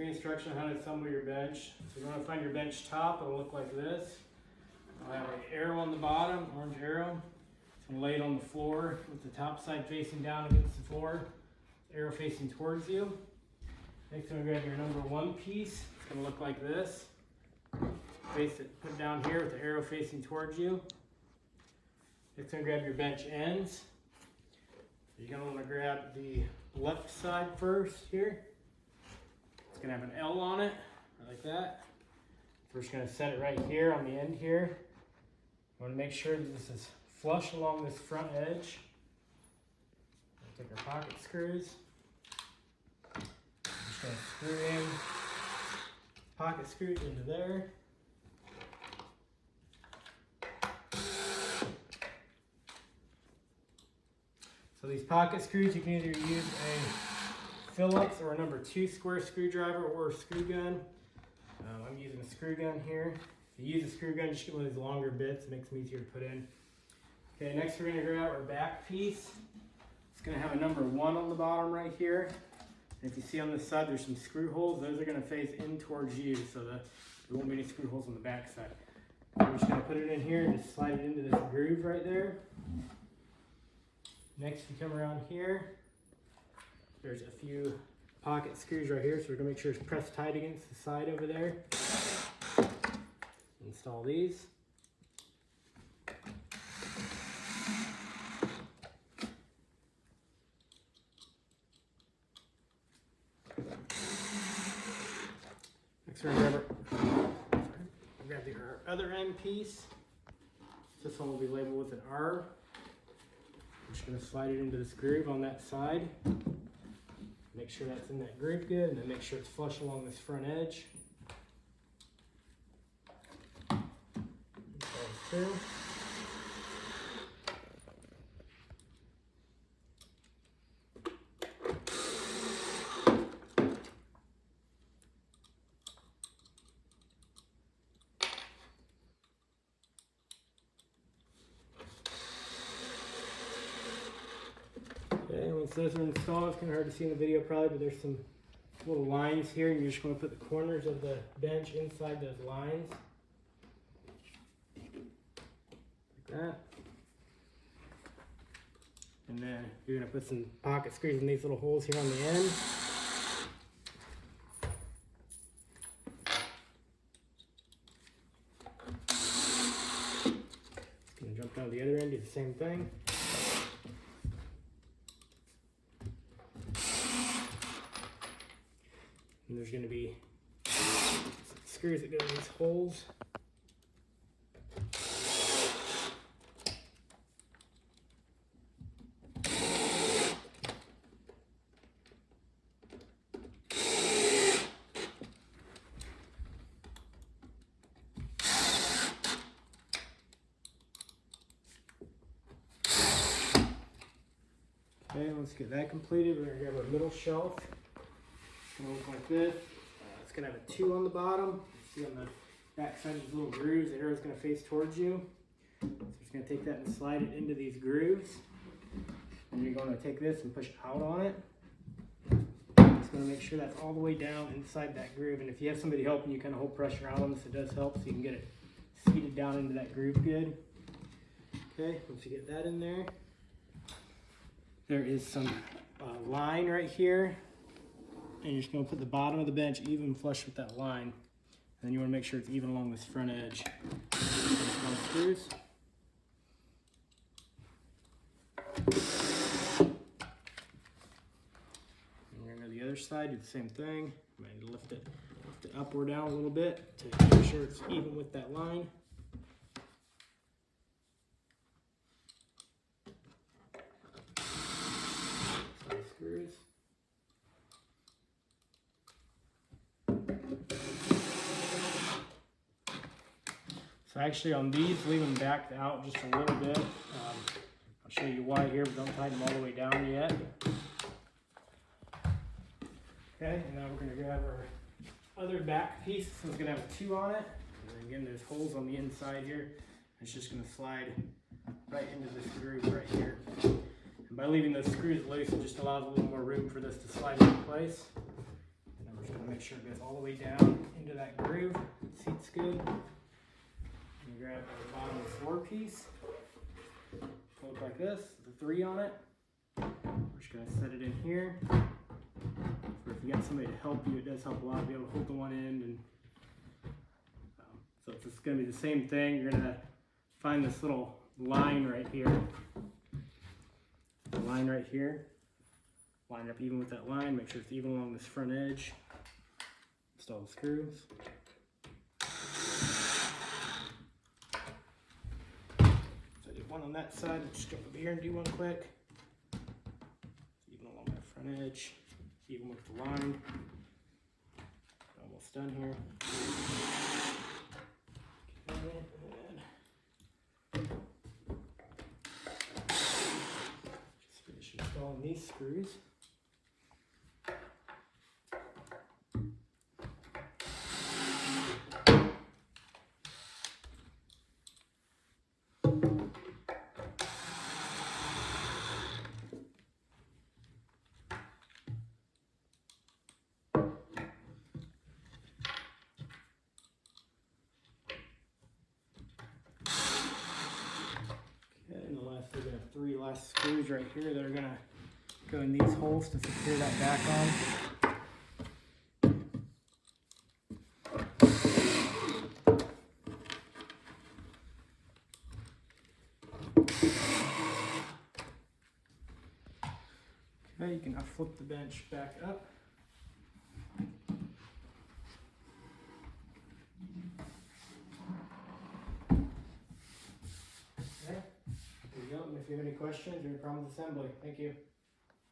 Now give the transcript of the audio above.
instruction on how to assemble your bench. So you want to find your bench top. It'll look like this. I'll have an arrow on the bottom, orange arrow. It's going to lay it on the floor with the top side facing down against the floor. Arrow facing towards you. Next, I'm going to grab your number 1 piece. It's going to look like this. Face it, put it down here with the arrow facing towards you. Next, I'm going to grab your bench ends. You're going to want to grab the left side first here. It's going to have an L on it, like that. We're just going to set it right here on the end here. You want to make sure that this is flush along this front edge. Take our pocket screws. Just going to screw in pocket screws into there. So these pocket screws, you can either use a Phillips or a number 2 square screwdriver or a screw gun. I'm using a screw gun here. If you use a screw gun, just get one of these longer bits. It makes them easier to put in. Okay, next we're going to grab our back piece. It's going to have a number 1 on the bottom right here. And if you see on this side, there's some screw holes. Those are going to face in towards you, so that there won't be any screw holes on the back side. So we're just going to put it in here and just slide it into this groove right there. Next, you come around here. There's a few pocket screws right here, so we're going to make sure it's pressed tight against the side over there. Install these. Next, we're going to grab the other end piece. This one will be labeled with an R. I'm just going to slide it into this groove on that side. Make sure that's in that groove good, and then make sure it's flush along this front edge. Through. Okay, once those are installed, it's kind of hard to see in the video probably, but there's some little lines here, and you're just going to put the corners of the bench inside those lines. Like that. And then you're going to put some pocket screws in these little holes here on the end. Just going to jump down to the other end, do the same thing. And there's going to be screws that go in these holes. Okay, let's get that completed. We're going to grab our middle shelf. It's going to look like this. It's going to have a 2 on the bottom. You see on the back side of these little grooves, the arrow's going to face towards you. So we're just going to take that and slide it into these grooves. And you're going to take this and push out on it. Just going to make sure that's all the way down inside that groove. And if you have somebody helping you, kind of hold pressure on this, it does help so you can get it seated down into that groove good. Okay, once you get that in there, there is some line right here. And you're just going to put the bottom of the bench even flush with that line. And then you want to make sure it's even along this front edge. Screws. And we're going to go to the other side, do the same thing. I'm going to lift it up or down a little bit to make sure it's even with that line. Screws. So actually on these, leave them backed out just a little bit. I'll show you why here, but don't tighten them all the way down yet. Okay, and now we're going to grab our other back piece. This one's going to have a 2 on it. And again, there's holes on the inside here. It's just going to slide right into this groove right here. And by leaving those screws loose, it just allows a little more room for this to slide into place. And we're just going to make sure it goes all the way down into that groove. It seats good. You grab the bottom floor piece. Look like this, the 3 on it. We're just gonna set it in here. So if you got somebody to help you, it does help a lot to be able to hold the one end. And so it's just gonna be the same thing. You're gonna find this little line right here. The line right here. Line up even with that line. Make sure it's even along this front edge. Install the screws. So I did one on that side. Let's just jump over here and do one quick. Even along that front edge. Even with the line. Almost done here. Okay, just finish installing these screws. And the last, we're gonna have 3 last screws right here that are gonna go in these holes to secure that back on. Okay, you can now flip the bench back up. If you have any questions or any problems with assembly, thank you.